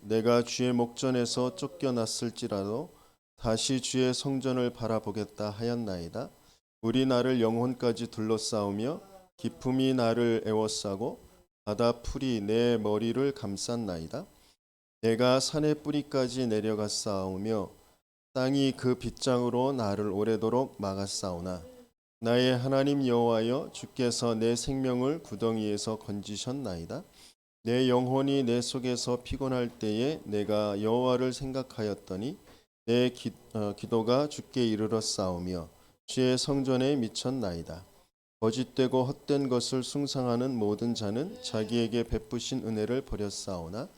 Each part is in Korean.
내가 주의 목전에서 쫓겨났을지라도 다시 주의 성전을 바라보겠다 하였나이다. 물이 나를 영혼까지 둘러싸우며 기품이 나를 에워싸고 바다 풀이 내 머리를 감쌌나이다. 내가 산의 뿌리까지 내려갔사오며 땅이 그 빗장으로 나를 오래도록 막았사오나 나의 하나님 여호와여, 주께서 내 생명을 구덩이에서 건지셨나이다. 내 영혼이 내 속에서 피곤할 때에 내가 여호와를 생각하였더니 내 기도가 주께 이르렀사오며 주의 성전에 미쳤나이다. 거짓되고 헛된 것을 숭상하는 모든 자는 자기에게 베푸신 은혜를 버렸사오나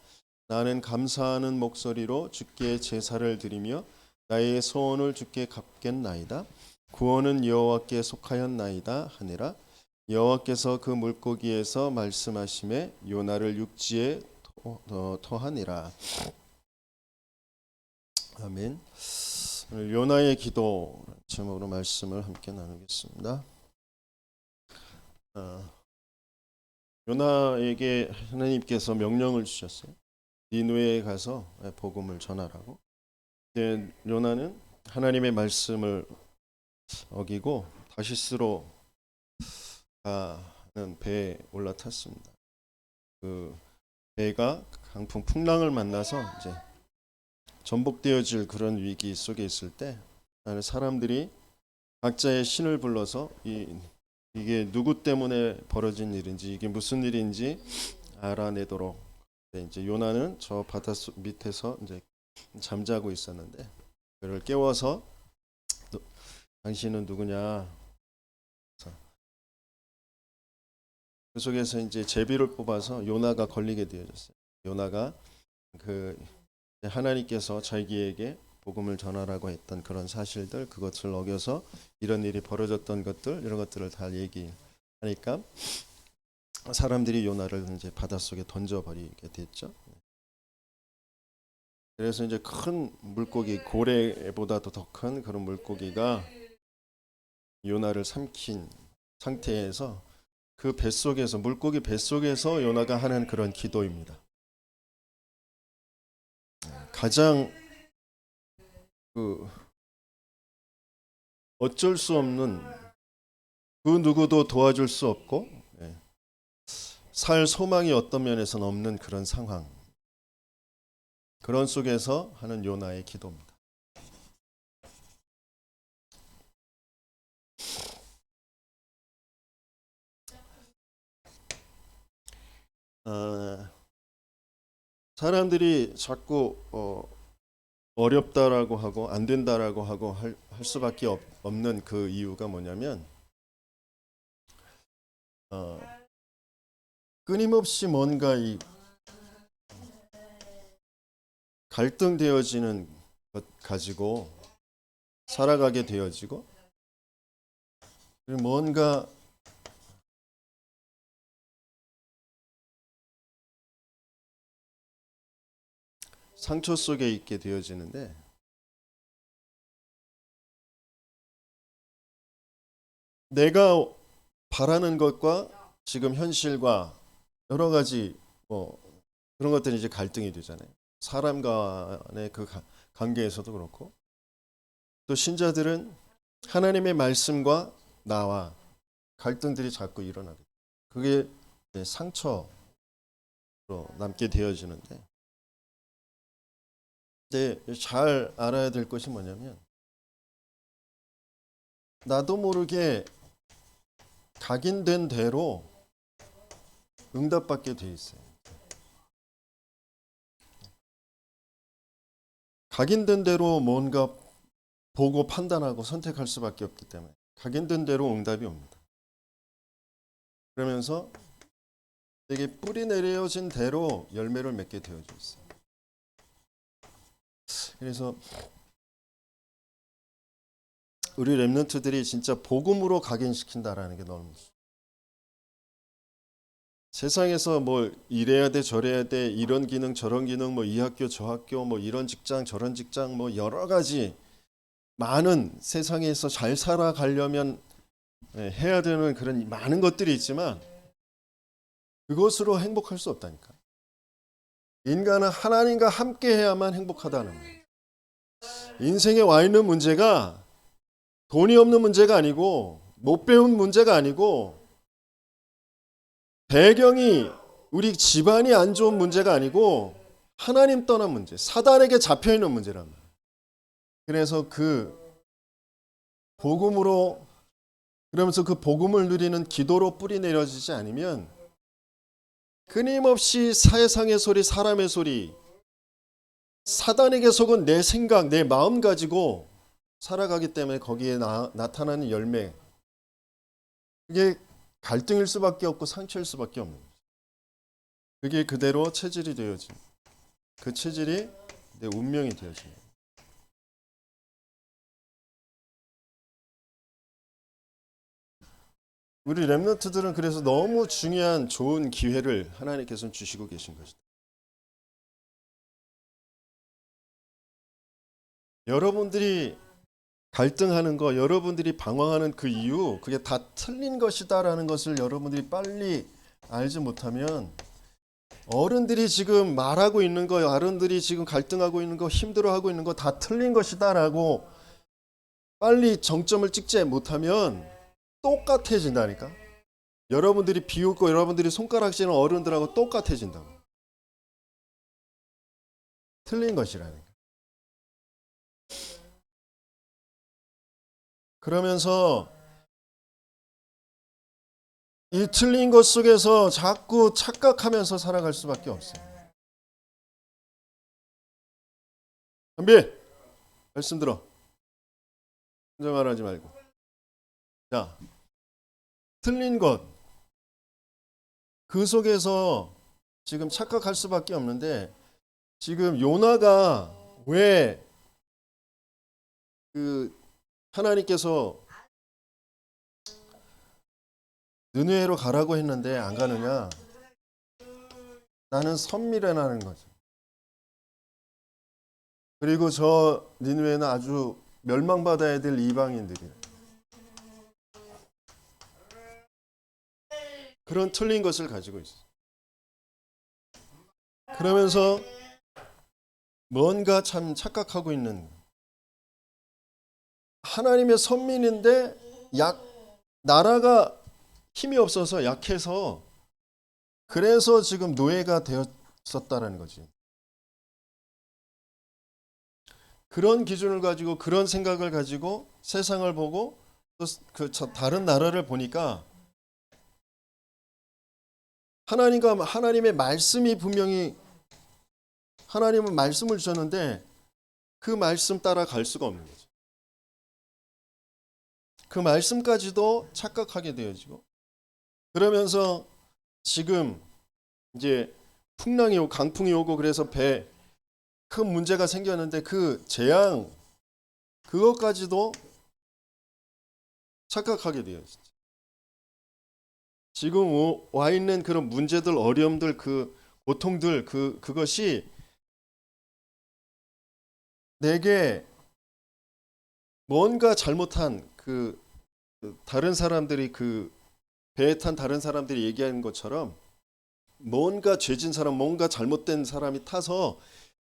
나는 감사하는 목소리로 주께 제사를 드리며 나의 소원을 주께 갚겠나이다. 구원은 여호와께 속하였나이다 하니라. 여호와께서 그 물고기에서 말씀하심에 요나를 육지에 토하니라. 아멘. 오늘 요나의 기도 제목으로 말씀을 함께 나누겠습니다. 요나에게 하나님께서 명령을 주셨어요. 니느웨에 가서 복음을 전하라고. 요나는 하나님의 말씀을 어기고 다시스로 가는 배에 올라탔습니다. 그 배가 강풍 풍랑을 만나서 이제 전복되어질 그런 위기 속에 있을 때 사람들이 각자의 신을 불러서 이게 누구 때문에 벌어진 일인지, 이게 무슨 일인지 알아내도록. 이제 요나는 저 바닷속 밑에서 이제 잠자고 있었는데 그를 깨워서 당신은 누구냐? 그 속에서 이제 제비를 뽑아서 요나가 걸리게 되어졌어요. 요나가 그 하나님께서 자기에게 복음을 전하라고 했던 그런 사실들, 그것을 어겨서 이런 일이 벌어졌던 것들, 이런 것들을 다 얘기하니까 사람들이 요나를 이제 바닷속에 던져버리게 됐죠. 그래서 이제 큰 물고기, 고래보다도 더 큰 그런 물고기가 요나를 삼킨 상태에서 그 뱃속에서, 물고기 뱃속에서 요나가 하는 그런 기도입니다. 가장 어쩔 수 없는, 그 누구도 도와줄 수 없고 살 소망이 어떤 면에서는 없는 그런 상황, 그런 속에서 하는 요나의 기도입니다. 사람들이 자꾸 어렵다라고 하고 안 된다라고 하고 할 수밖에 없는 그 이유가 뭐냐면 끊임없이 뭔가 이 갈등되어지는 것 가지고 살아가게 되어지고, 그리고 뭔가 상처 속에 있게 되어지는데, 내가 바라는 것과 지금 현실과 여러 가지 그런 것들이 이제 갈등이 되잖아요. 사람 간의 그 관계에서도 그렇고, 또 신자들은 하나님의 말씀과 나와 갈등들이 자꾸 일어나게 돼요. 그게 상처로 남게 되어지는데, 근데 잘 알아야 될 것이 뭐냐면, 나도 모르게 각인된 대로 응답받게 돼 있어요. 각인된 대로 뭔가 보고 판단하고 선택할 수밖에 없기 때문에 각인된 대로 응답이 옵니다. 그러면서 되게 뿌리 내려진 대로 열매를 맺게 되어져 있어요. 그래서 우리 렘넌트들이 진짜 복음으로 각인시킨다라는 게 너무, 세상에서 뭐 이래야 돼 저래야 돼, 이런 기능 저런 기능, 뭐 이 학교 저 학교, 뭐 이런 직장 저런 직장, 뭐 여러 가지 많은, 세상에서 잘 살아가려면 해야 되는 그런 많은 것들이 있지만 그것으로 행복할 수 없다니까. 인간은 하나님과 함께 해야만 행복하다는 거예요. 인생에 와 있는 문제가 돈이 없는 문제가 아니고 못 배운 문제가 아니고 배경이 우리 집안이 안 좋은 문제가 아니고 하나님 떠난 문제, 사단에게 잡혀있는 문제란 말이에요. 그래서 그 복음으로 그러면서 그 복음을 누리는 기도로 뿌리 내려지지 않으면 끊임없이 세상의 소리, 사람의 소리, 사단에게 속은 내 생각, 내 마음 가지고 살아가기 때문에 거기에 나타나는 열매, 그게 갈등일 수밖에 없고 상처일 수밖에 없는 거죠. 그게 그대로 체질이 되어진, 그 체질이 내 운명이 되어집니다. 우리 렘넌트들은 그래서 너무 중요한 좋은 기회를 하나님께서는 주시고 계신 것이다. 여러분들이 갈등하는 거, 여러분들이 방황하는 그 이유, 그게 다 틀린 것이다라는 것을 여러분들이 빨리 알지 못하면 어른들이 지금 말하고 있는 거, 어른들이 지금 갈등하고 있는 거, 힘들어하고 있는 거 다 틀린 것이다라고 빨리 정점을 찍지 못하면 똑같아진다니까. 여러분들이 비웃고 여러분들이 손가락질하는 어른들하고 똑같아진다고. 틀린 것이라니까. 그러면서 이 틀린 것 속에서 자꾸 착각하면서 살아갈 수밖에 없어요. 담비, 말씀 들어. 혼자 말하지 말고. 자, 틀린 것. 그 속에서 지금 착각할 수밖에 없는데 지금 요나가 왜 그 하나님께서 느느웨로 가라고 했는데 안 가느냐? 나는 선미래라는 거죠. 그리고 저 니느웨는 아주 멸망받아야 될 이방인들이에요. 그런 틀린 것을 가지고 있어요. 그러면서 뭔가 참 착각하고 있는 하나님의 선민인데 나라가 힘이 없어서 약해서 그래서 지금 노예가 되었었다라는 거지. 그런 기준을 가지고 그런 생각을 가지고 세상을 보고 또 그 다른 나라를 보니까 하나님의 말씀이 분명히 하나님은 말씀을 주셨는데 그 말씀 따라 갈 수가 없는 거죠. 그 말씀까지도 착각하게 되어지고 그러면서 지금 이제 풍랑이 오고 강풍이 오고 그래서 배에 큰 문제가 생겼는데 그 재앙 그것까지도 착각하게 되어지죠. 지금 와 있는 그런 문제들, 어려움들, 그 고통들 그것이 내게 뭔가 잘못한 다른 사람들이 배에 탄 다른 사람들이 얘기하는 것처럼 뭔가 죄진 사람, 뭔가 잘못된 사람이 타서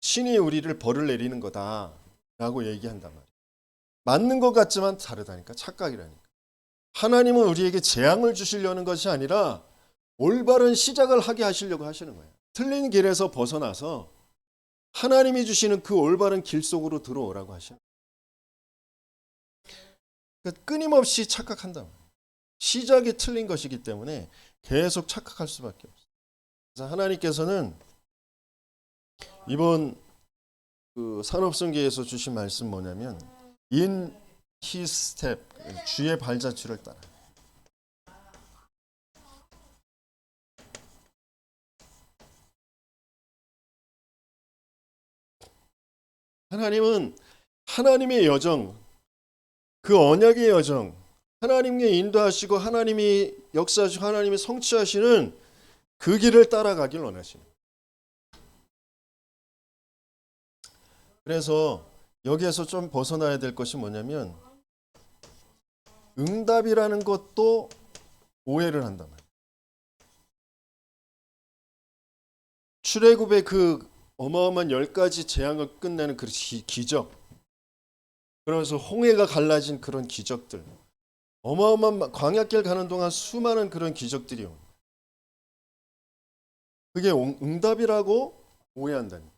신이 우리를 벌을 내리는 거다라고 얘기한단 말이에요. 맞는 것 같지만 다르다니까. 착각이라니까. 하나님은 우리에게 재앙을 주시려는 것이 아니라 올바른 시작을 하게 하시려고 하시는 거예요. 틀린 길에서 벗어나서 하나님이 주시는 그 올바른 길 속으로 들어오라고 하시는 거예요. 그러니까 끊임없이 착각한다. 시작이 틀린 것이기 때문에 계속 착각할 수밖에 없어요. 그래서 하나님께서는 이번 산업성계에서 주신 말씀 뭐냐면 In His step, 주의 발자취를 따라. 하나님은 하나님의 여정, 그 언약의 여정, 하나님께 인도하시고 하나님이 역사하시고 하나님이 성취하시는 그 길을 따라가길 원하시는 거예요. 그래서 여기에서 좀 벗어나야 될 것이 뭐냐면 응답이라는 것도 오해를 한단 말이에요. 출애굽의 그 어마어마한 10가지 재앙을 끝내는 그 기적, 그러면서 홍해가 갈라진 그런 기적들, 어마어마한 광야길 가는 동안 수많은 그런 기적들이요. 그게 응답이라고 오해한다니.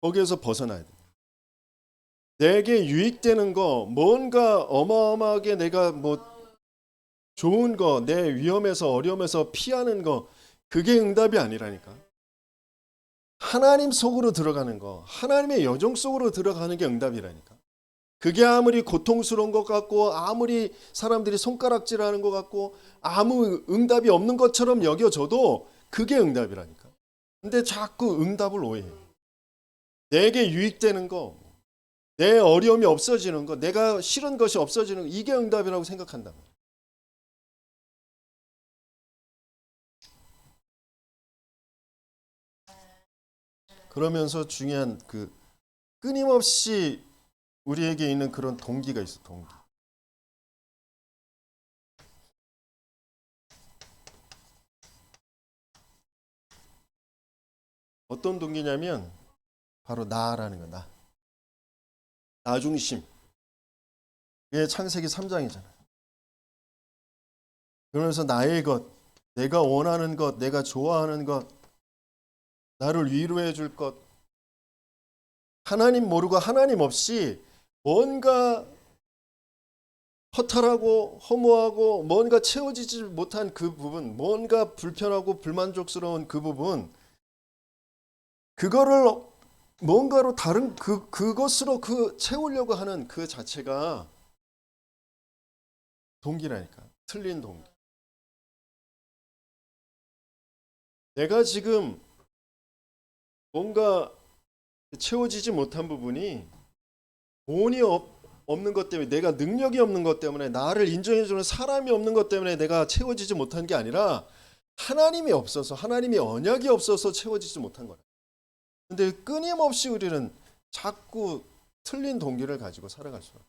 거기에서 벗어나야 돼. 내게 유익되는 거, 뭔가 어마어마하게 내가 뭐 좋은 거, 내 위험에서 어려움에서 피하는 거, 그게 응답이 아니라니까. 하나님 속으로 들어가는 거, 하나님의 여정 속으로 들어가는 게 응답이라니까. 그게 아무리 고통스러운 것 같고, 아무리 사람들이 손가락질하는 것 같고, 아무 응답이 없는 것처럼 여겨져도 그게 응답이라니까. 근데 자꾸 응답을 오해해. 내게 유익되는 거, 내 어려움이 없어지는 거, 내가 싫은 것이 없어지는 거, 이게 응답이라고 생각한다. 그러면서 중요한 그 끊임없이 우리에게 있는 그런 동기가 있어, 동기. 어떤 동기냐면 바로 나라는 거야, 나. 나 중심. 그게 창세기 3장이잖아. 그러면서 나의 것, 내가 원하는 것, 내가 좋아하는 것, 나를 위로해 줄 것, 하나님 모르고 하나님 없이 뭔가 허탈하고 허무하고 뭔가 채워지지 못한 그 부분, 뭔가 불편하고 불만족스러운 그 부분, 그거를 뭔가로 다른 그것으로 채우려고 하는 그 자체가 동기라니까. 틀린 동기. 내가 지금 뭔가 채워지지 못한 부분이 돈이 없는 것 때문에, 내가 능력이 없는 것 때문에, 나를 인정해주는 사람이 없는 것 때문에 내가 채워지지 못한 게 아니라 하나님이 없어서, 하나님의 언약이 없어서 채워지지 못한 거야. 근데 끊임없이 우리는 자꾸 틀린 동기를 가지고 살아갈 수밖에.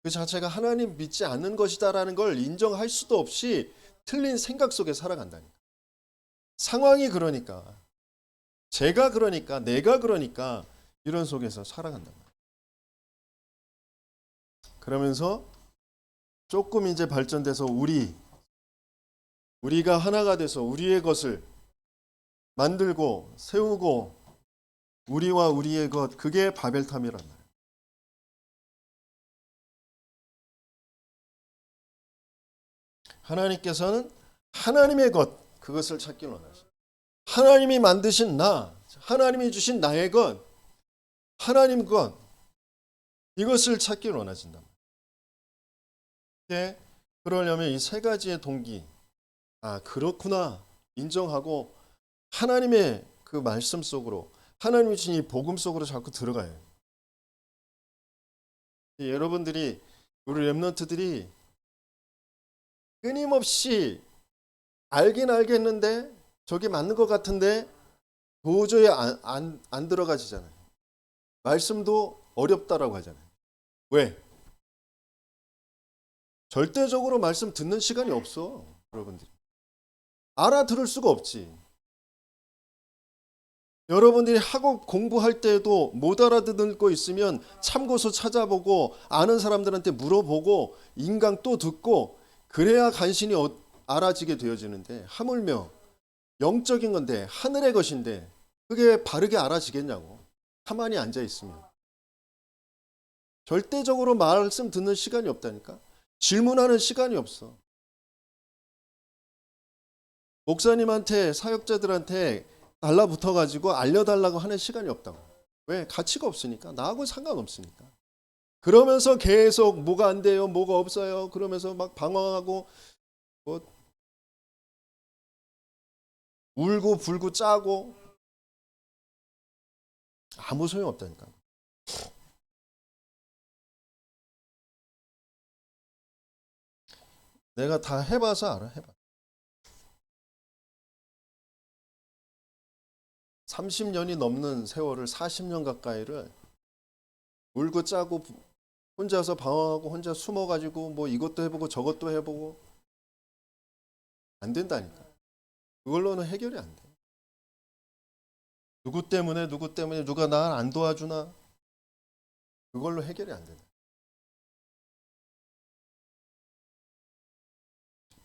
그 자체가 하나님 믿지 않는 것이다라는 걸 인정할 수도 없이 틀린 생각 속에 살아간다니까. 상황이 그러니까, 제가 그러니까, 내가 그러니까 이런 속에서 살아간단 말이에요. 그러면서 조금 이제 발전돼서 우리가 하나가 돼서 우리의 것을 만들고 세우고 우리와 우리의 것, 그게 바벨탑이란 말이에요. 하나님께서는 하나님의 것, 그것을 찾기를 원하시죠. 하나님이 만드신 나, 하나님이 주신 나의 것, 하나님 것, 이것을 찾기를 원하신다. 그러려면 이 세 가지의 동기, 아 그렇구나 인정하고 하나님의 그 말씀 속으로, 하나님이 주신 이 복음 속으로 자꾸 들어가요. 여러분들이, 우리 렘넌트들이 끊임없이 알긴 알겠는데 저게 맞는 것 같은데 도저히 안 들어가지잖아요. 말씀도 어렵다라고 하잖아요. 왜? 절대적으로 말씀 듣는 시간이 없어. 여러분들이 알아들을 수가 없지. 여러분들이 학업 공부할 때도 못 알아듣는 거 있으면 참고서 찾아보고 아는 사람들한테 물어보고 인강 또 듣고 그래야 간신히 알아지게 되어지는데, 하물며 영적인 건데 하늘의 것인데 그게 바르게 알아지겠냐고. 가만히 앉아 있으면 절대적으로 말씀 듣는 시간이 없다니까. 질문하는 시간이 없어. 목사님한테, 사역자들한테 달라붙어 가지고 알려달라고 하는 시간이 없다고. 왜? 가치가 없으니까. 나하고 상관없으니까. 그러면서 계속 뭐가 안 돼요, 뭐가 없어요, 그러면서 막 방황하고 뭐 울고 불고 짜고 아무 소용 없다니까. 내가 다 해봐서 알아. 해봐. 30년이 넘는 세월을, 40년 가까이를 울고 짜고 혼자서 방황하고 혼자 숨어가지고 뭐 이것도 해보고 저것도 해보고 안 된다니까. 그걸로는 해결이 안 돼. 누구 때문에 누가 날 안 도와주나? 그걸로 해결이 안 된다.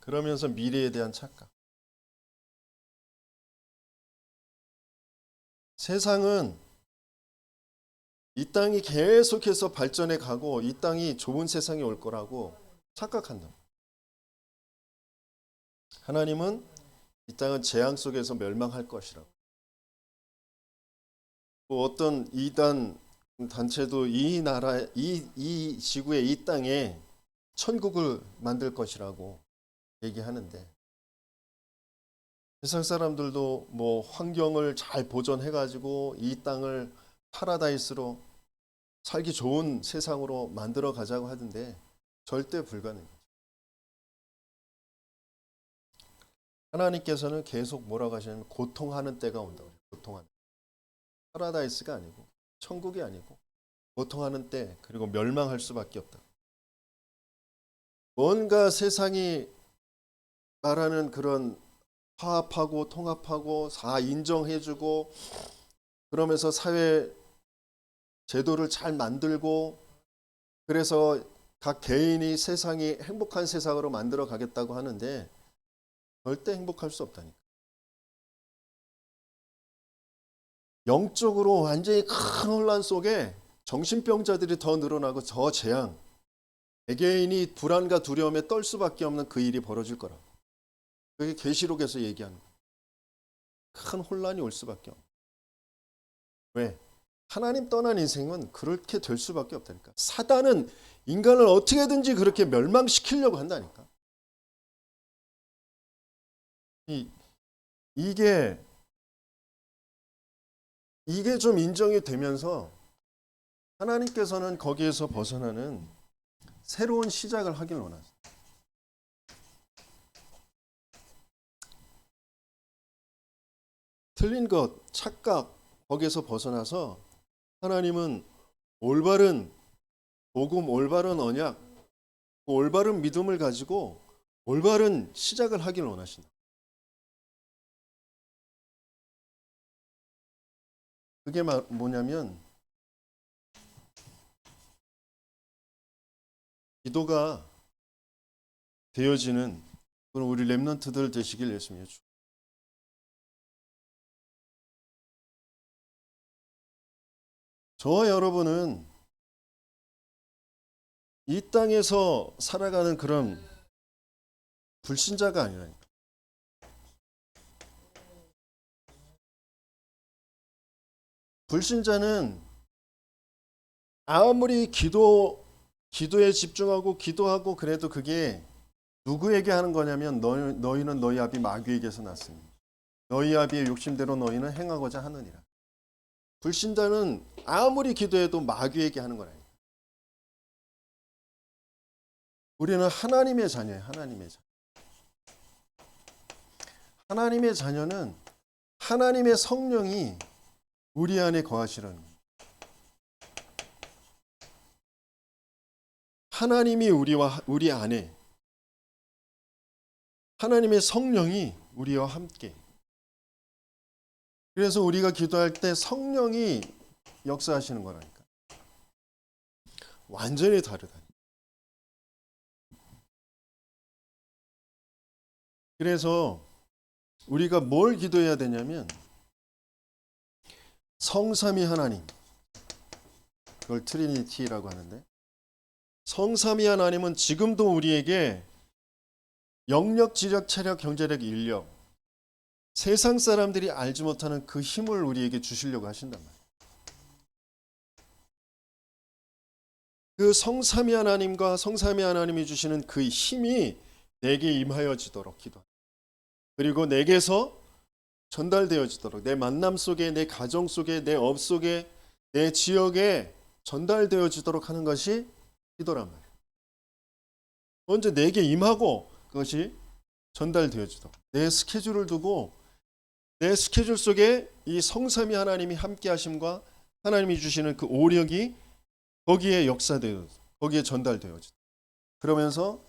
그러면서 미래에 대한 착각. 세상은 이 땅이 계속해서 발전해 가고 이 땅이 좋은 세상이 올 거라고 착각한다. 하나님은 이 땅은 재앙 속에서 멸망할 것이라고. 또 어떤 이단 단체도 이 나라, 이 지구에 이 땅에 천국을 만들 것이라고 얘기하는데, 세상 사람들도 뭐 환경을 잘 보존해가지고 이 땅을 파라다이스로 살기 좋은 세상으로 만들어 가자고 하던데 절대 불가능해요. 하나님께서는 계속 뭐라고 하시냐면 고통하는 때가 온다고 해요. 고통하는. 파라다이스가 아니고 천국이 아니고 고통하는 때, 그리고 멸망할 수밖에 없다. 뭔가 세상이 말하는 그런 화합하고 통합하고 다 인정해주고 그러면서 사회 제도를 잘 만들고 그래서 각 개인이 세상이 행복한 세상으로 만들어 가겠다고 하는데 절대 행복할 수 없다니까. 영적으로 완전히 큰 혼란 속에 정신병자들이 더 늘어나고 저 재앙, 개개인이 불안과 두려움에 떨 수밖에 없는 그 일이 벌어질 거라고. 그게 계시록에서 얘기하는 거예요. 큰 혼란이 올 수밖에 없어요. 왜? 하나님 떠난 인생은 그렇게 될 수밖에 없다니까. 사단은 인간을 어떻게든지 그렇게 멸망시키려고 한다니까. 이게 좀 인정이 되면서 하나님께서는 거기에서 벗어나는 새로운 시작을 하길 원하세요. 틀린 것, 착각, 거기에서 벗어나서 하나님은 올바른 복음, 올바른 언약, 올바른 믿음을 가지고 올바른 시작을 하길 원하신다. 그게 뭐냐면 기도가 되어지는 그런 우리 렘넌트들 되시길 예수님이 축복합니다. 저와 여러분은 이 땅에서 살아가는 그런 불신자가 아니라니까. 불신자는 아무리 기도에 집중하고 기도하고 그래도 그게 누구에게 하는 거냐면 너희는 너희 아비 마귀에게서 났으니 너희 아비의 욕심대로 너희는 행하고자 하느니라. 불신자는 아무리 기도해도 마귀에게 하는 거라니까. 우리는 하나님의 자녀예요. 하나님의 자녀. 하나님의 자녀는 하나님의 성령이 우리 안에 거하시라는 거예요. 하나님이 우리 안에, 하나님의 성령이 우리와 함께. 그래서 우리가 기도할 때 성령이 역사하시는 거라니까. 완전히 다르다. 그래서 우리가 뭘 기도해야 되냐면 성삼위 하나님, 그걸 트리니티라고 하는데, 성삼위 하나님은 지금도 우리에게 영력, 지력, 체력, 경제력, 인력, 세상 사람들이 알지 못하는 그 힘을 우리에게 주시려고 하신단 말이에요. 그 성삼위 하나님과 성삼위 하나님이 주시는 그 힘이 내게 임하여지도록 기도합니다. 그리고 내게서 전달되어지도록, 내 만남 속에, 내 가정 속에, 내 업 속에, 내 지역에 전달되어지도록 하는 것이 기도란 말이에요. 먼저 내게 임하고 그것이 전달되어지도록, 내 스케줄을 두고 내 스케줄 속에 이 성삼위 하나님이 함께 하심과 하나님이 주시는 그 오력이 거기에 역사되어, 거기에 전달되어지도록, 그러면서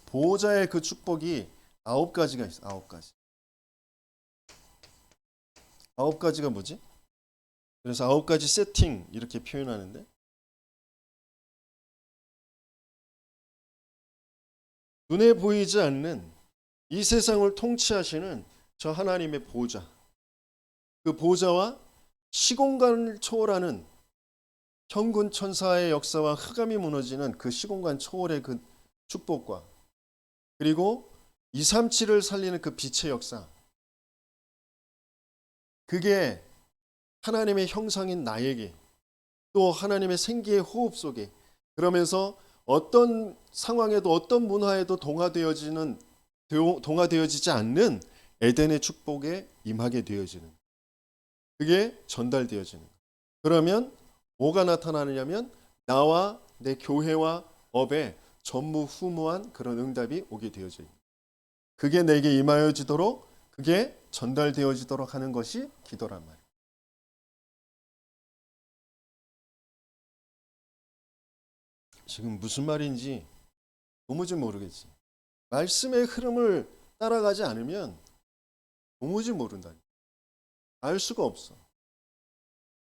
보호자의 그 축복이 9가지가 있어. 9가지. 9가지가 뭐지? 그래서 9가지 세팅 이렇게 표현하는데, 눈에 보이지 않는 이 세상을 통치하시는 저 하나님의 보좌, 그 보좌와 시공간을 초월하는 현군 천사의 역사와 흑암이 무너지는 그 시공간 초월의 그 축복과, 그리고 237을 살리는 그 빛의 역사, 그게 하나님의 형상인 나에게, 또 하나님의 생기의 호흡 속에, 그러면서 어떤 상황에도 어떤 문화에도 동화되어지지 않는 에덴의 축복에 임하게 되어지는, 그게 전달되어지는. 그러면 뭐가 나타나느냐면 나와 내 교회와 업에 전무후무한 그런 응답이 오게 되어져요. 그게 내게 임하여지도록, 그게 전달되어지도록 하는 것이 기도란 말이에요. 지금 무슨 말인지 도무지 모르겠지. 말씀의 흐름을 따라가지 않으면 도무지 모른다. 알 수가 없어.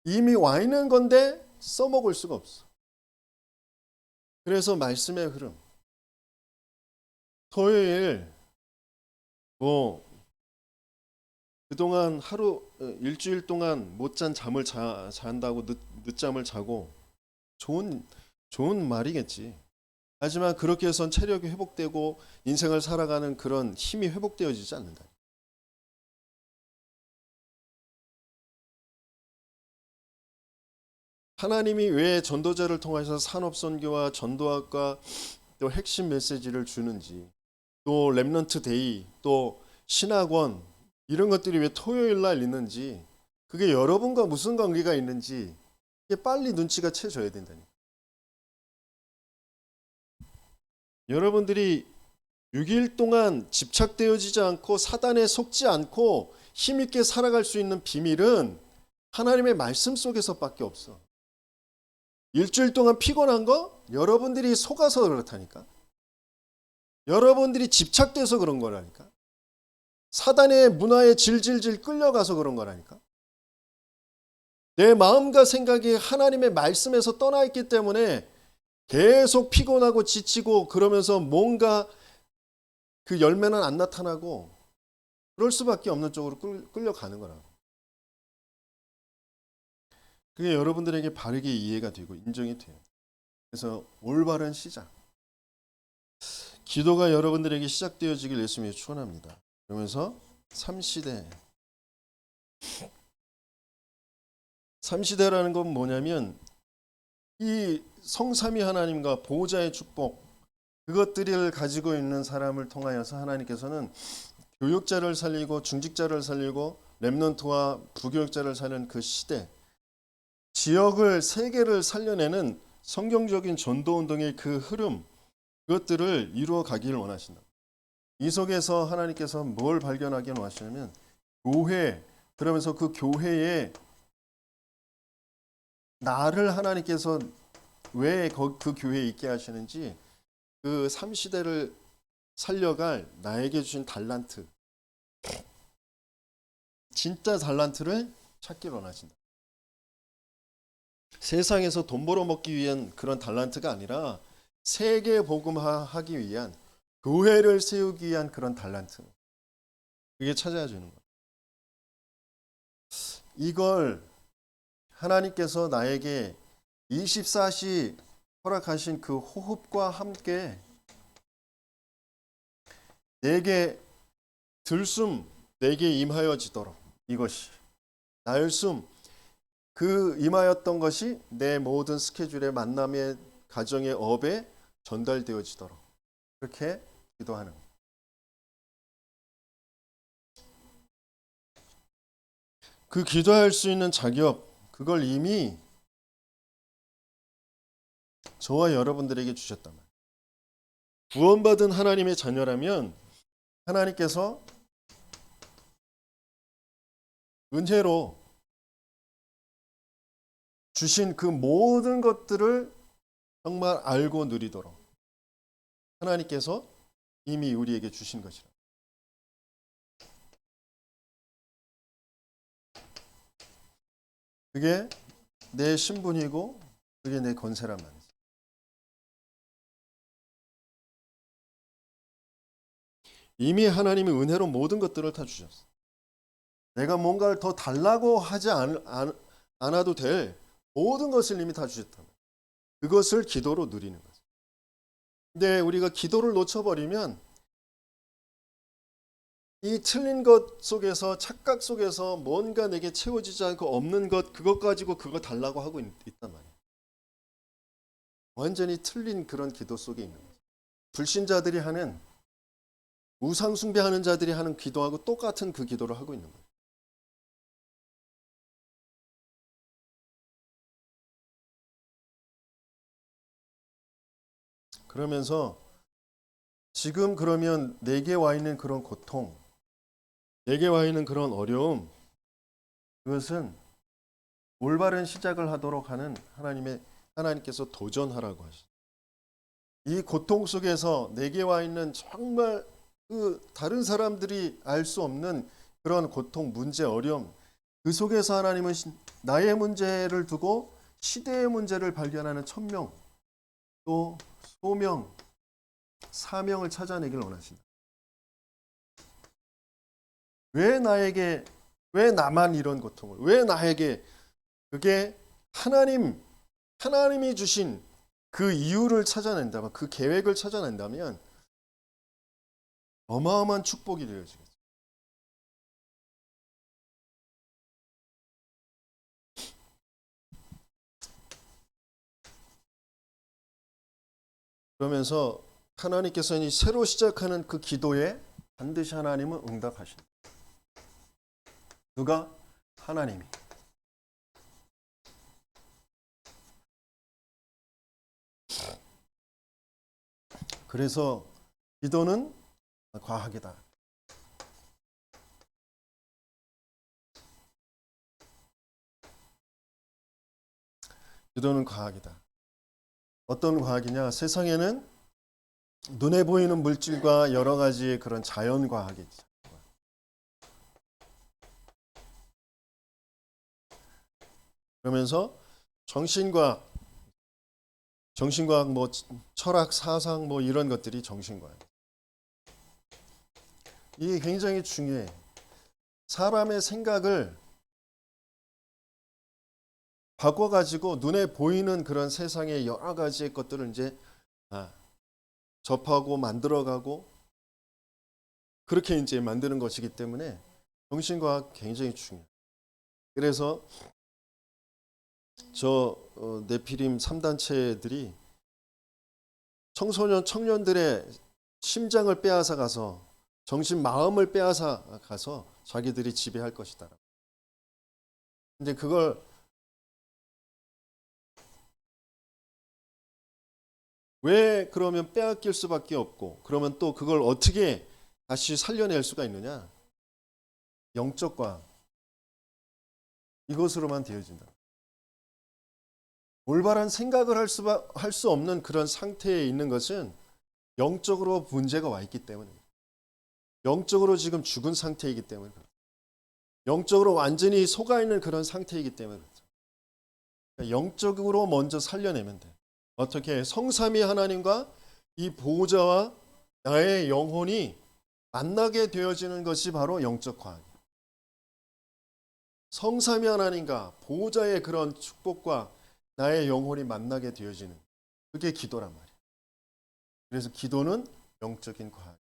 이미 와 있는 건데 써먹을 수가 없어. 그래서 말씀의 흐름. 토요일 그동안 일주일 동안 못 잔 잠을 잔다고 늦잠을 자고 좋은 말이겠지. 하지만 그렇게 해선 체력이 회복되고 인생을 살아가는 그런 힘이 회복되어지지 않는다. 하나님이 왜 전도자를 통해서 산업선교와 전도학과 또 핵심 메시지를 주는지, 또 렘넌트 데이, 또 신학원, 이런 것들이 왜 토요일 날 있는지, 그게 여러분과 무슨 관계가 있는지 이게 빨리 눈치가 채져야 된다니까. 여러분들이 6일 동안 집착되어지지 않고 사단에 속지 않고 힘있게 살아갈 수 있는 비밀은 하나님의 말씀 속에서밖에 없어. 일주일 동안 피곤한 거 여러분들이 속아서 그렇다니까. 여러분들이 집착돼서 그런 거라니까. 사단의 문화에 질질질 끌려가서 그런 거라니까. 내 마음과 생각이 하나님의 말씀에서 떠나 있기 때문에 계속 피곤하고 지치고 그러면서 뭔가 그 열매는 안 나타나고 그럴 수밖에 없는 쪽으로 끌려가는 거라고. 그게 여러분들에게 바르게 이해가 되고 인정이 돼요. 그래서 올바른 시작. 기도가 여러분들에게 시작되어지길 예수님이 축원합니다. 그러면서 3시대. 3시대라는 건 뭐냐면 이 성삼위 하나님과 보호자의 축복, 그것들을 가지고 있는 사람을 통하여서 하나님께서는 교육자를 살리고 중직자를 살리고 렘넌트와 부교육자를 살리는 그 시대, 지역을 세계를 살려내는 성경적인 전도운동의 그 흐름, 그것들을 이루어 가기를 원하신다. 이 속에서 하나님께서 뭘 발견하기 원하시냐면 교회, 그러면서 그 교회에 나를 하나님께서 왜 그 교회에 있게 하시는지, 그 3시대를 살려갈 나에게 주신 달란트, 진짜 달란트를 찾기 원하신다. 세상에서 돈 벌어먹기 위한 그런 달란트가 아니라 세계 복음화하기 위한, 교회를 세우기 위한 그런 달란트, 그게 찾아야 주는 거예요. 이걸 하나님께서 나에게 24시 허락하신 그 호흡과 함께 내게 들숨 내게 임하여지도록, 이것이 나일숨 그 임하였던 것이 내 모든 스케줄의 만남의 가정의 업에 전달되어지도록 그렇게 기도하는 거예요. 그 기도할 수 있는 자격, 그걸 이미 저와 여러분들에게 주셨단 말이에요. 구원받은 하나님의 자녀라면 하나님께서 은혜로 주신 그 모든 것들을 정말 알고 누리도록 하나님께서 이미 우리에게 주신 것이라. 그게 내 신분이고 그게 내 권세란 말이죠. 이미 하나님이 은혜로 모든 것들을 다 주셨어. 내가 뭔가를 더 달라고 하지 않아도 될 모든 것을 이미 다 주셨다. 그것을 기도로 누리는 거죠. 근데 우리가 기도를 놓쳐버리면 이 틀린 것 속에서, 착각 속에서 뭔가 내게 채워지지 않고 없는 것, 그것 가지고 그거 달라고 하고 있단 말이에요. 완전히 틀린 그런 기도 속에 있는 거죠. 불신자들이 하는, 우상 숭배하는 자들이 하는 기도하고 똑같은 그 기도를 하고 있는 거예요. 그러면서 지금 그러면 내게 와 있는 그런 고통, 내게 와 있는 그런 어려움, 그것은 올바른 시작을 하도록 하는 하나님께서 도전하라고 하시죠. 이 고통 속에서 내게 와 있는 정말 그 다른 사람들이 알 수 없는 그런 고통, 문제, 어려움, 그 속에서 하나님은 나의 문제를 두고 시대의 문제를 발견하는 천명, 또 소명, 사명을 찾아내길 원하신다. 왜 나만 이런 고통을, 왜 나에게, 그게 하나님이 주신 그 이유를 찾아낸다면, 그 계획을 찾아낸다면 어마어마한 축복이 되어지겠죠. 그러면서 하나님께서는 새로 시작하는 그 기도에 반드시 하나님은 응답하신다. 누가? 하나님이. 그래서 기도는 과학이다. 기도는 과학이다. 어떤 과학이냐? 세상에는 눈에 보이는 물질과 여러 가지의 그런 자연 과학이 있죠. 그러면서 정신과학, 뭐 철학, 사상 뭐 이런 것들이 정신과학. 이게 굉장히 중요해. 사람의 생각을 바꿔가지고 눈에 보이는 그런 세상의 여러 가지의 것들을 이제 접하고 만들어가고 그렇게 이제 만드는 것이기 때문에 정신과학 굉장히 중요해요. 그래서 네피림 3단체들이 청년들의 심장을 빼앗아 가서 마음을 빼앗아 가서 자기들이 지배할 것이다. 근데 그걸 왜 그러면 빼앗길 수밖에 없고, 그러면 또 그걸 어떻게 다시 살려낼 수가 있느냐? 영적 과학. 이것으로만 되어진다. 올바른 생각을 할 수 없는 그런 상태에 있는 것은 영적으로 문제가 와 있기 때문입니다. 영적으로 지금 죽은 상태이기 때문에 그렇죠. 영적으로 완전히 속아 있는 그런 상태이기 때문에 그렇죠. 그러니까 영적으로 먼저 살려내면 돼. 어떻게? 성삼위 하나님과 이 보호자와 나의 영혼이 만나게 되어지는 것이 바로 영적 과학이에요. 성삼위 하나님과 보호자의 그런 축복과 나의 영혼이 만나게 되어지는, 그게 기도란 말이에요. 그래서 기도는 영적인 과학.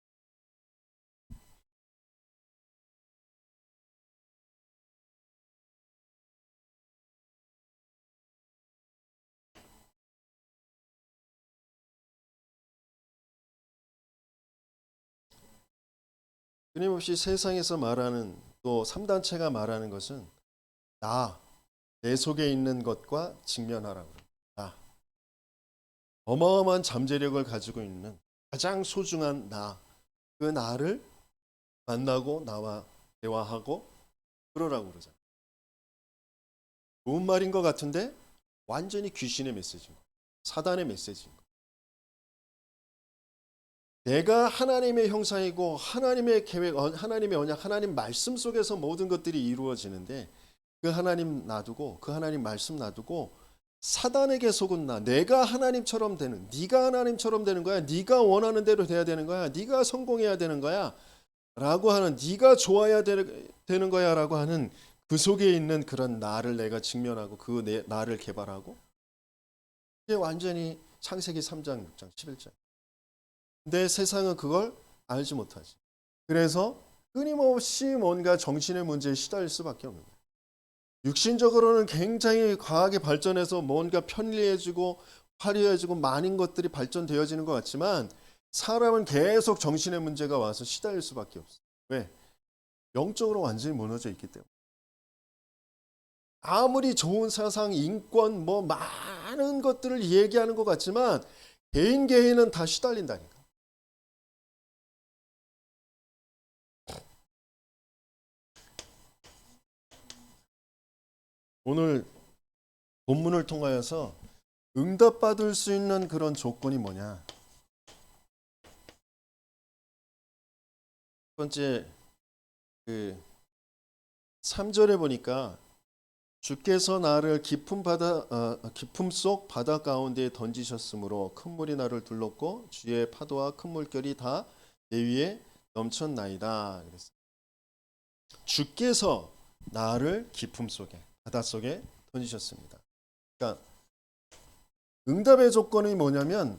끊임없이 세상에서 말하는, 또 3단체가 말하는 것은 내 속에 있는 것과 직면하라고. 어마어마한 잠재력을 가지고 있는 가장 소중한 그 나를 만나고 나와 대화하고 그러라고 그러잖아요. 좋은 말인 것 같은데 완전히 귀신의 메시지인 거예요. 사단의 메시지인 거예요. 내가 하나님의 형상이고 하나님의 계획, 하나님의 언약, 하나님 말씀 속에서 모든 것들이 이루어지는데 그 하나님 놔두고 그 하나님 말씀 놔두고 사단에게 속은 내가 하나님처럼 되는, 네가 하나님처럼 되는 거야, 네가 원하는 대로 돼야 되는 거야, 네가 성공해야 되는 거야 라고 하는, 네가 좋아야 되는 거야 라고 하는 그 속에 있는 그런 나를 내가 직면하고 그 나를 개발하고, 이게 완전히 창세기 3장 6장 11장. 근데 세상은 그걸 알지 못하지. 그래서 끊임없이 뭔가 정신의 문제에 시달릴 수밖에 없는 거예요. 육신적으로는 굉장히 과학이 발전해서 뭔가 편리해지고 화려해지고 많은 것들이 발전되어지는 것 같지만, 사람은 계속 정신의 문제가 와서 시달릴 수밖에 없어요. 왜? 영적으로 완전히 무너져 있기 때문에. 아무리 좋은 사상, 인권, 뭐 많은 것들을 얘기하는 것 같지만 개인은 다 시달린다니까. 오늘 본문을 통하여서 응답받을 수 있는 그런 조건이 뭐냐? 첫 번째, 3절에 보니까 주께서 나를 깊음 속 바다 가운데에 던지셨으므로 큰 물이 나를 둘렀고 주의 파도와 큰 물결이 다 내 위에 넘쳤나이다. 그랬어요. 주께서 나를 깊음 속에, 바다 속에 던지셨습니다. 그러니까 응답의 조건이 뭐냐면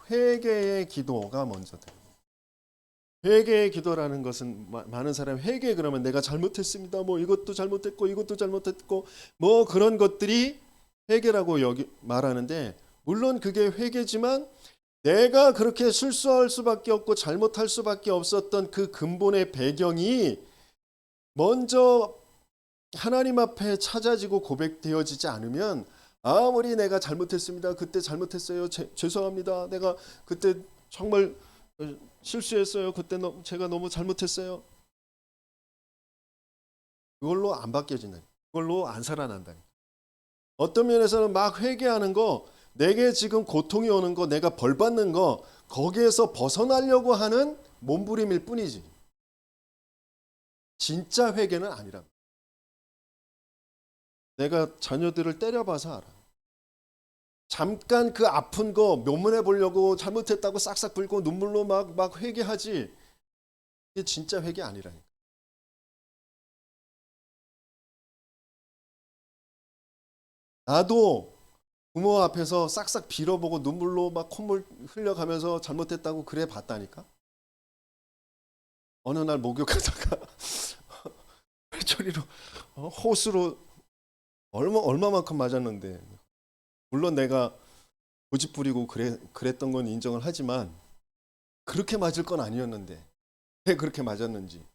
회개의 기도가 먼저 돼요. 회개의 기도라는 것은, 많은 사람이 회개 그러면 내가 잘못했습니다, 뭐 이것도 잘못했고 이것도 잘못했고 뭐 그런 것들이 회개라고 말하는데, 물론 그게 회개지만 내가 그렇게 실수할 수밖에 없고 잘못할 수밖에 없었던 그 근본의 배경이 먼저 하나님 앞에 찾아지고 고백되어지지 않으면, 아무리 내가 잘못했습니다, 그때 잘못했어요, 죄송합니다, 내가 그때 정말 실수했어요, 그때 제가 너무 잘못했어요, 그걸로 안 바뀌어진다. 그걸로 안 살아난다. 어떤 면에서는 막 회개하는 거, 내게 지금 고통이 오는 거, 내가 벌 받는 거, 거기에서 벗어나려고 하는 몸부림일 뿐이지 진짜 회개는 아니라. 내가 자녀들을 때려봐서 알아. 잠깐 그 아픈 거 면문해 보려고 잘못했다고 싹싹 불고 눈물로 막 회개하지, 이게 진짜 회개 아니라니까. 나도 부모 앞에서 싹싹 빌어보고 눈물로 막 콧물 흘려가면서 잘못했다고 그래 봤다니까. 어느 날 목욕하다가 회초리로 호수로 얼마만큼 맞았는데, 물론 내가 고집 부리고 그랬던 건 인정을 하지만 그렇게 맞을 건 아니었는데 왜 그렇게 맞았는지.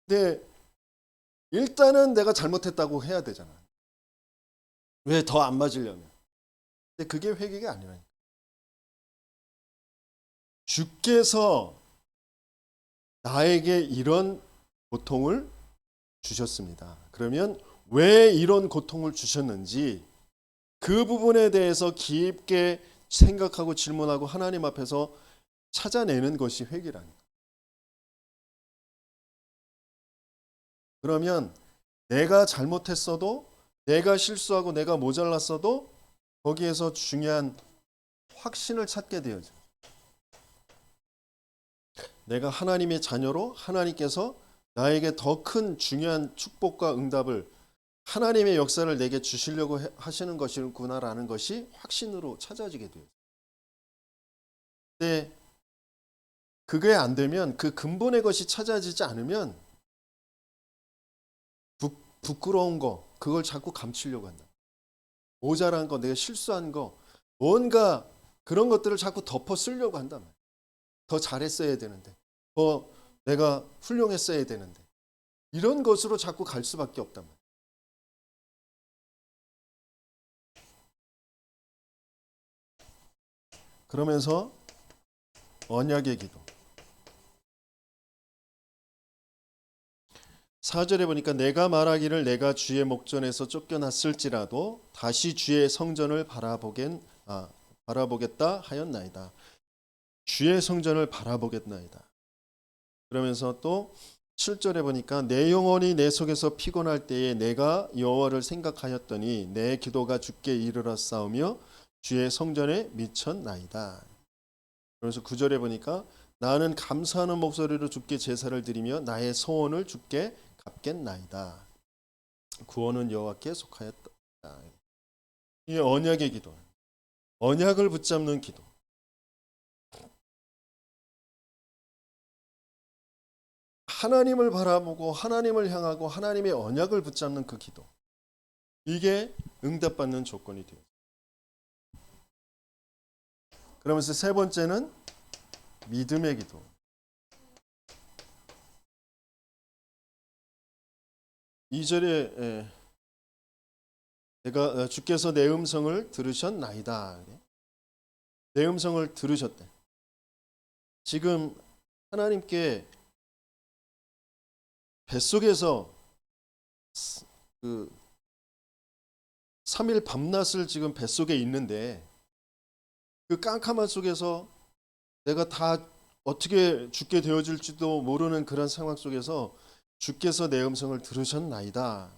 근데 일단은 내가 잘못했다고 해야 되잖아. 왜 더 안 맞으려면. 근데 그게 회개가 아니라니까. 주께서 나에게 이런 고통을 주셨습니다. 그러면 왜 이런 고통을 주셨는지 그 부분에 대해서 깊게 생각하고 질문하고 하나님 앞에서 찾아내는 것이 회개라니까. 그러면 내가 잘못했어도, 내가 실수하고 내가 모자랐어도 거기에서 중요한 확신을 찾게 되어져. 내가 하나님의 자녀로 하나님께서 나에게 더 큰 중요한 축복과 응답을, 하나님의 역사를 내게 주시려고 하시는 것이구나라는 것이 확신으로 찾아지게 돼요. 근데 그게 안 되면, 그 근본의 것이 찾아지지 않으면 부끄러운 거, 그걸 자꾸 감추려고 한다. 모자란 거, 내가 실수한 거, 뭔가 그런 것들을 자꾸 덮어 쓰려고 한단 말이야. 더 잘했어야 되는데, 더 내가 훌륭했어야 되는데, 이런 것으로 자꾸 갈 수밖에 없단 말이야. 그러면서 언약의 기도. 4절에 보니까 내가 말하기를 내가 주의 목전에서 쫓겨났을지라도 다시 주의 성전을 바라보겠다 하였나이다. 주의 성전을 바라보겠나이다. 그러면서 또 7절에 보니까 내 영혼이 내 속에서 피곤할 때에 내가 여호와를 생각하였더니 내 기도가 주께 이르렀사오며 주의 성전에 미쳤나이다. 그래서 9절에 보니까 나는 감사하는 목소리로 주께 제사를 드리며 나의 소원을 주께 갚겠나이다. 구원은 여호와께 속하였다. 이게 언약의 기도, 언약을 붙잡는 기도. 하나님을 바라보고 하나님을 향하고 하나님의 언약을 붙잡는 그 기도. 이게 응답받는 조건이 돼요. 그러면서 세 번째는 믿음의 기도. 이 절에 내가 주께서 내 음성을 들으셨나이다. 내 음성을 들으셨대. 지금 하나님께 뱃속에서 그 3일 밤낮을 지금 뱃속에 있는데 그 깜깜한 속에서 내가 다 어떻게 죽게 되어질지도 모르는 그런 상황 속에서 주께서 내 음성을 들으셨나이다.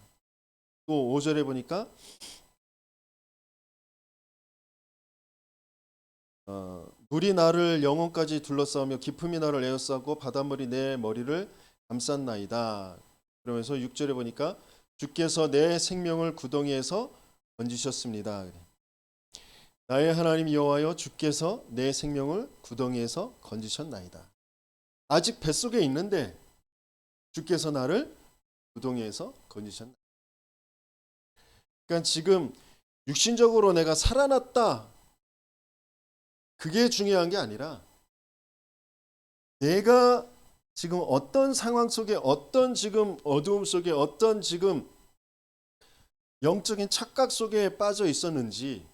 또 5절에 보니까 물이 나를 영혼까지 둘러싸우며 깊음이 나를 에워싸고 바닷물이 내 머리를 감쌌나이다. 그러면서 6절에 보니까 주께서 내 생명을 구덩이에서 건지셨습니다. 나의 하나님 여호와여 주께서 내 생명을 구덩이에서 건지셨나이다. 아직 뱃속에 있는데 주께서 나를 구덩이에서 건지셨나이다. 그러니까 지금 육신적으로 내가 살아났다. 그게 중요한 게 아니라 내가 지금 어떤 상황 속에 어떤 지금 어두움 속에 어떤 지금 영적인 착각 속에 빠져 있었는지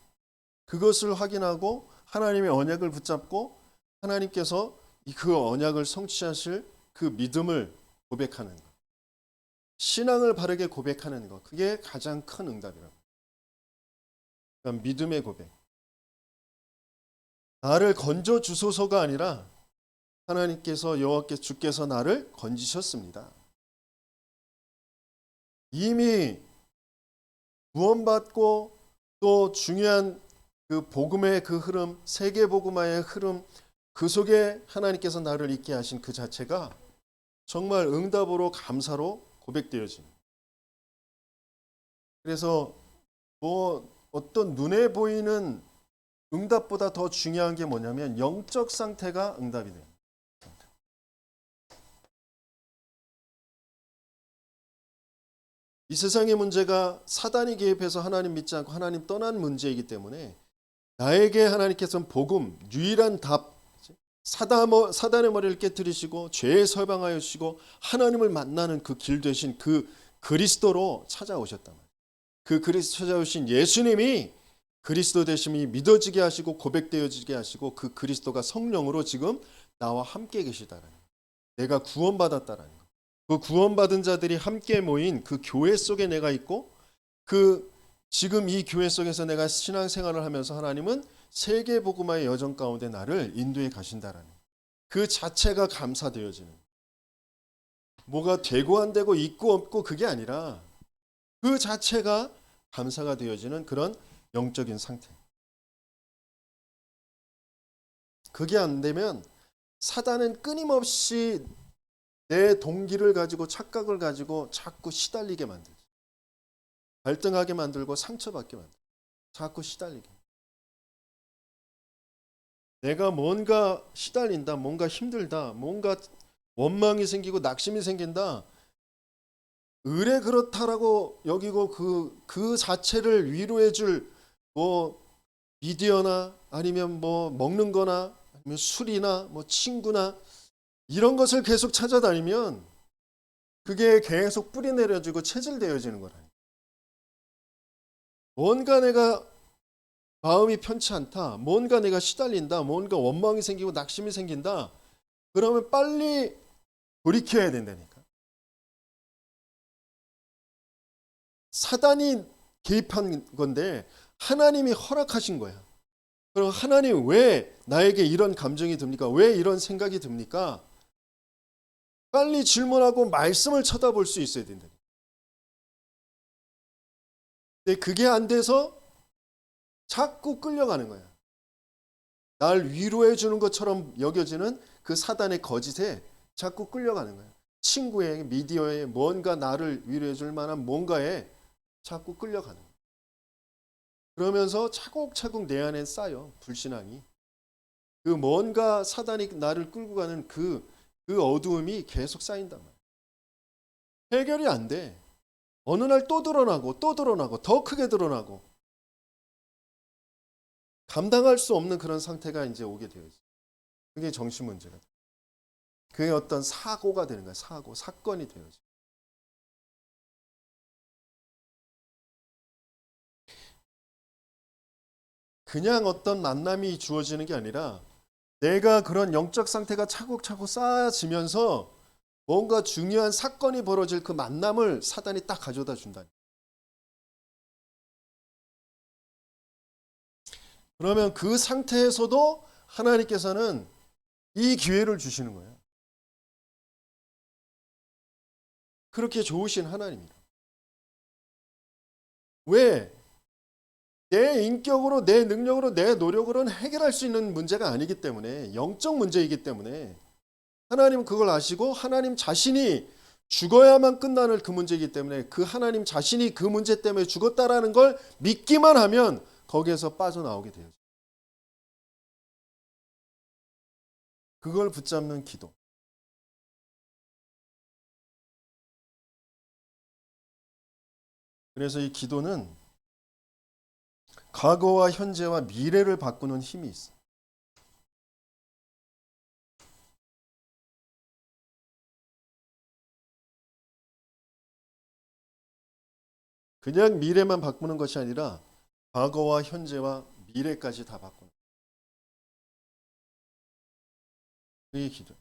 그것을 확인하고 하나님의 언약을 붙잡고 하나님께서 그 언약을 성취하실 그 믿음을 고백하는 것. 신앙을 바르게 고백하는 것. 그게 가장 큰 응답이라고. 그러니까 믿음의 고백. 나를 건져 주소서가 아니라 하나님께서 여호와께 주께서 나를 건지셨습니다. 이미 구원받고 또 중요한 그 복음의 그 흐름, 세계 복음화의 흐름, 그 속에 하나님께서 나를 있게 하신 그 자체가 정말 응답으로 감사로 고백되어진. 그래서 뭐 어떤 눈에 보이는 응답보다 더 중요한 게 뭐냐면 영적 상태가 응답이 돼요. 이 세상의 문제가 사단이 개입해서 하나님 믿지 않고 하나님 떠난 문제이기 때문에 나에게 하나님께서는 복음, 유일한 답, 사단의 머리를 깨뜨리시고 죄에 설방하여 주시고 하나님을 만나는 그 길 되신 그 그리스도로 찾아오셨단 말이에요. 그 그리스도 찾아오신 예수님이 그리스도 되심이 믿어지게 하시고 고백되어지게 하시고 그 그리스도가 성령으로 지금 나와 함께 계시다라는 거예요. 내가 구원받았다라는 거예요. 그 구원받은 자들이 함께 모인 그 교회 속에 내가 있고 그 지금 이 교회 속에서 내가 신앙생활을 하면서 하나님은 세계 복음화의 여정 가운데 나를 인도해 가신다라는 그 자체가 감사되어지는, 뭐가 되고 안 되고 있고 없고 그게 아니라 그 자체가 감사가 되어지는 그런 영적인 상태. 그게 안 되면 사단은 끊임없이 내 동기를 가지고 착각을 가지고 자꾸 시달리게 만들죠. 갈등하게 만들고 상처받게 만들죠. 자꾸 시달리게. 내가 뭔가 시달린다, 뭔가 힘들다, 뭔가 원망이 생기고 낙심이 생긴다. 의뢰 그렇다라고 여기고 그 자체를 위로해 줄 뭐 미디어나 아니면 뭐 먹는 거나 아니면 술이나 뭐 친구나 이런 것을 계속 찾아다니면 그게 계속 뿌리 내려지고 체질되어지는 거라. 뭔가 내가 마음이 편치 않다, 뭔가 내가 시달린다, 뭔가 원망이 생기고 낙심이 생긴다. 그러면 빨리 돌이켜야 된다니까. 사단이 개입한 건데 하나님이 허락하신 거야. 그럼 하나님 왜 나에게 이런 감정이 듭니까? 왜 이런 생각이 듭니까? 빨리 질문하고 말씀을 쳐다볼 수 있어야 된다. 근데 그게 안 돼서 자꾸 끌려가는 거야. 날 위로해 주는 것처럼 여겨지는 그 사단의 거짓에 자꾸 끌려가는 거야. 친구의 미디어에 뭔가 나를 위로해 줄 만한 뭔가에 자꾸 끌려가는 거야. 그러면서 차곡차곡 내 안에 쌓여 불신앙이. 그 뭔가 사단이 나를 끌고 가는 그 어두움이 계속 쌓인단 말이야. 해결이 안 돼. 어느 날 또 드러나고 또 드러나고 더 크게 드러나고 감당할 수 없는 그런 상태가 이제 오게 되어 있어요. 그게 정신 문제가 돼요. 그게 어떤 사고가 되는 거야. 사건이 되어져. 그냥 어떤 만남이 주어지는 게 아니라 내가 그런 영적 상태가 차곡차곡 쌓아지면서 뭔가 중요한 사건이 벌어질 그 만남을 사단이 딱 가져다 준다. 그러면 그 상태에서도 하나님께서는 이 기회를 주시는 거예요. 그렇게 좋으신 하나님이다. 왜? 내 인격으로, 내 능력으로, 내 노력으로는 해결할 수 있는 문제가 아니기 때문에, 영적 문제이기 때문에 하나님은 그걸 아시고 하나님 자신이 죽어야만 끝나는 그 문제이기 때문에 그 하나님 자신이 그 문제 때문에 죽었다라는 걸 믿기만 하면 거기에서 빠져나오게 돼요. 그걸 붙잡는 기도. 그래서 이 기도는 과거와 현재와 미래를 바꾸는 힘이 있어. 그냥 미래만 바꾸는 것이 아니라 과거와 현재와 미래까지 다 바꾸는. 그게 기도.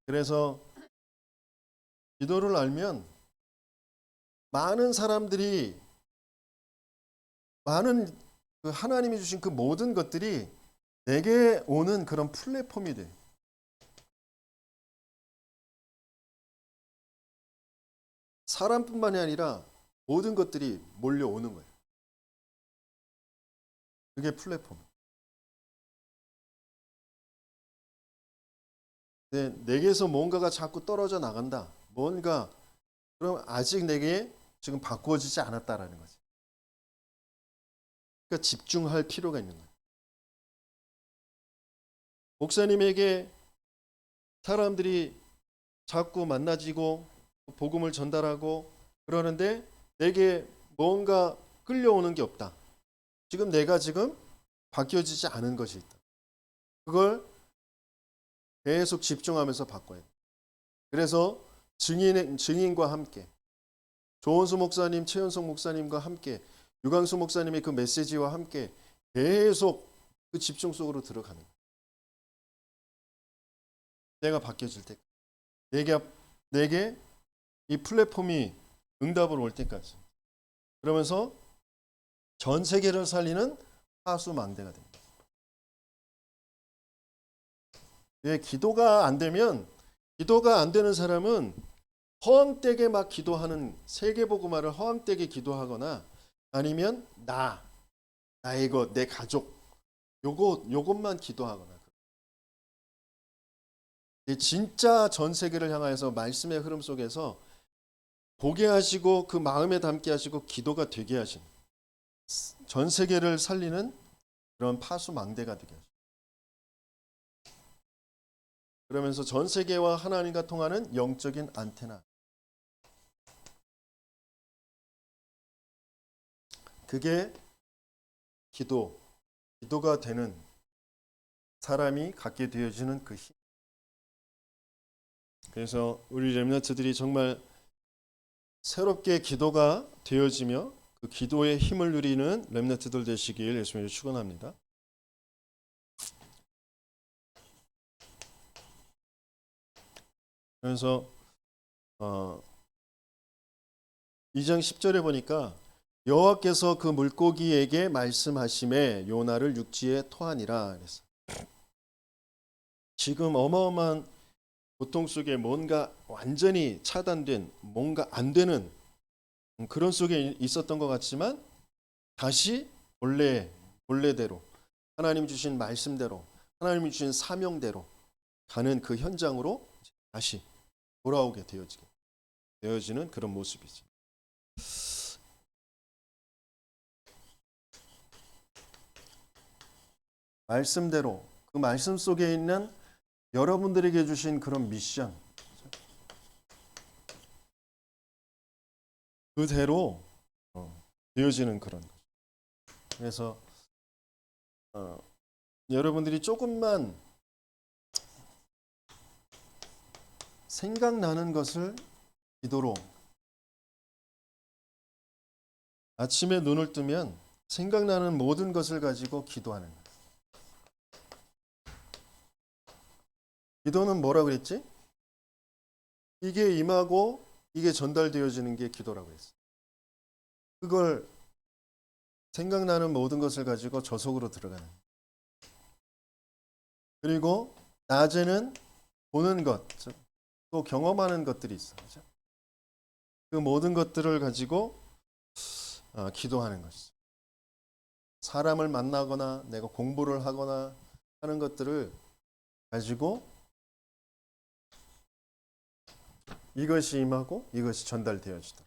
그래서 기도를 알면 많은 사람들이 많은 그 하나님이 주신 그 모든 것들이 내게 오는 그런 플랫폼이 돼. 사람뿐만이 아니라 모든 것들이 몰려오는 거예요. 그게 플랫폼. 근데 내게서 뭔가가 자꾸 떨어져 나간다. 뭔가 그럼 아직 내게 지금 바꾸어지지 않았다라는 거지. 그러니까 집중할 필요가 있는 거예요. 목사님에게 사람들이 자꾸 만나지고 복음을 전달하고 그러는데 내게 뭔가 끌려오는 게 없다. 내가 지금 바뀌어지지 않은 것이 있다. 그걸 계속 집중하면서 바꿔야 돼. 그래서 증인과 함께 조원수 목사님, 최현석 목사님과 함께 유광수 목사님의 그 메시지와 함께 계속 그 집중 속으로 들어가는 거예요. 내가 바뀌어질 때 내게 이 플랫폼이 응답으로 올 때까지 그러면서 전 세계를 살리는 파수망대가 됩니다. 왜 기도가 안 되면 기도가 안 되는 사람은 허황되게 막 기도하는 세계복음화를 허황되게 기도하거나 아니면 나의 것, 내 가족 요것만 기도하거나 진짜 전 세계를 향하여서 말씀의 흐름 속에서 보게 하시고 그 마음에 담게 하시고 기도가 되게 하신 전 세계를 살리는 그런 파수망대가 되게 하시고 그러면서 전 세계와 하나님과 통하는 영적인 안테나 그게 기도가 되는 사람이 갖게 되어지는 그 힘. 그래서 우리 렘넌트들이 정말 새롭게 기도가 되어지며 그 기도의 힘을 누리는 렘넌트들 되시길 예수님으로 축원합니다. 그래서 2장 10절에 보니까 여호와께서 그 물고기에게 말씀하심에 요나를 육지에 토하니라 그랬어요. 지금 어마어마한 고통 속에 뭔가 완전히 차단된, 뭔가 안 되는 그런 속에 있었던 것 같지만 다시 본래대로 하나님 주신 말씀대로 하나님 주신 사명대로 가는 그 현장으로 다시 돌아오게 되어지는 그런 모습이죠. 말씀대로 그 말씀 속에 있는 여러분들에게 주신 그런 미션 그대로 되어지는 그런 거죠. 그래서 여러분들이 조금만 생각나는 것을 기도로 아침에 눈을 뜨면 생각나는 모든 것을 가지고 기도하는 거예요. 기도는 뭐라 그랬지? 이게 임하고 이게 전달되어지는 게 기도라고 했어요. 그걸 생각나는 모든 것을 가지고 저 속으로 들어가는 거예요. 그리고 낮에는 보는 것, 또 경험하는 것들이 있어요. 그렇죠? 그 모든 것들을 가지고 기도하는 것이죠. 사람을 만나거나 내가 공부를 하거나 하는 것들을 가지고 이것이 임하고 이것이 전달되어지다.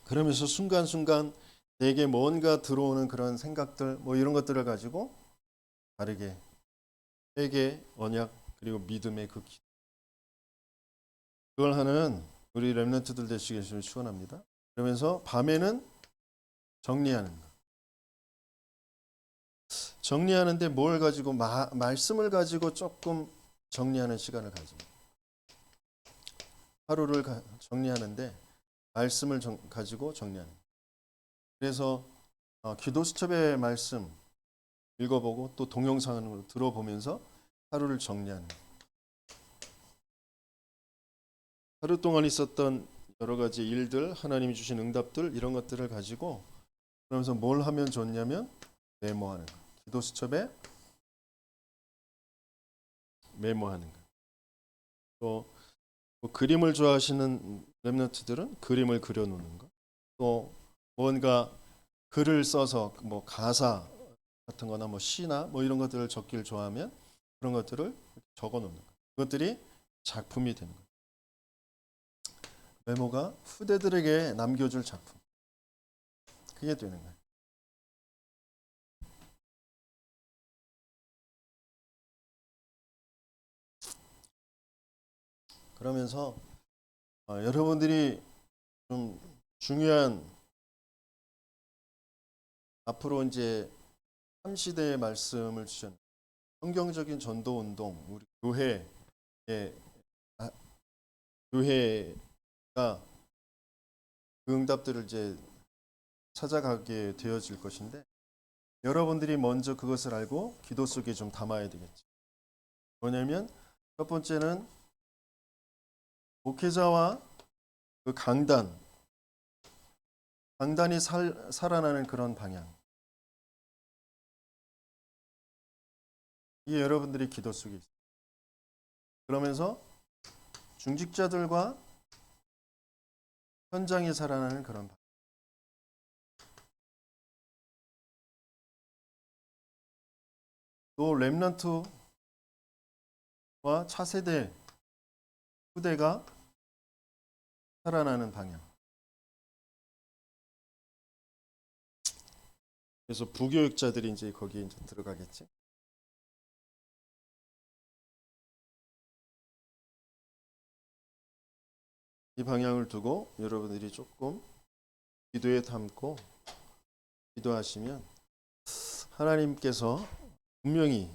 그러면서 순간순간 내게 뭔가 들어오는 그런 생각들 뭐 이런 것들을 가지고 다르게 회개, 언약 그리고 믿음의 그 기도 그걸 하는 우리 렘넌트들 되시기를 축원합니다. 그러면서 밤에는 정리하는 것. 정리하는데 뭘 가지고 말씀을 가지고 조금 정리하는 시간을 가집니다. 하루를 정리하는데 말씀을 가지고 정리하는 거예요. 그래서 기도 수첩의 말씀 읽어보고 또 동영상으로 들어보면서 하루를 정리하는 거예요. 하루 동안 있었던 여러 가지 일들, 하나님이 주신 응답들 이런 것들을 가지고 그러면서 뭘 하면 좋냐면 메모하는 거예요. 기도 수첩에 메모하는 거예요. 또 뭐 그림을 좋아하시는 렘넌트들은 그림을 그려놓는 거. 또 뭔가 글을 써서 뭐 가사 같은 거나 뭐 시나 뭐 이런 것들을 적기를 좋아하면 그런 것들을 적어 놓는 거예요. 그것들이 작품이 되는 거예요. 메모가 후대들에게 남겨줄 작품. 그게 되는 거예요. 그러면서 여러분들이 좀 중요한 앞으로 이제 3시대의 말씀을 주셨는데 성경적인 전도 운동 우리 교회가 그 응답들을 이제 찾아가게 되어질 것인데 여러분들이 먼저 그것을 알고 기도 속에 좀 담아야 되겠죠. 뭐냐면 첫 번째는 목회자와 그 강단이 살아나는 그런 방향. 이게 여러분들이 기도 속에 있어요. 그러면서 중직자들과 현장이 살아나는 그런 방향. 또 렘넌트와 차세대 후대가 살아나는 방향. 그래서 부교육자들이 이제 거기에 이제 들어가겠지. 이 방향을 두고 여러분들이 조금 기도에 담고 기도하시면 하나님께서 분명히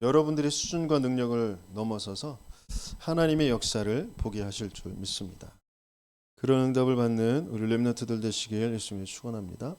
여러분들의 수준과 능력을 넘어서서 하나님의 역사를 보게 하실 줄 믿습니다. 그런 응답을 받는 우리 렘넌트들 되시길 예수님이 축원합니다.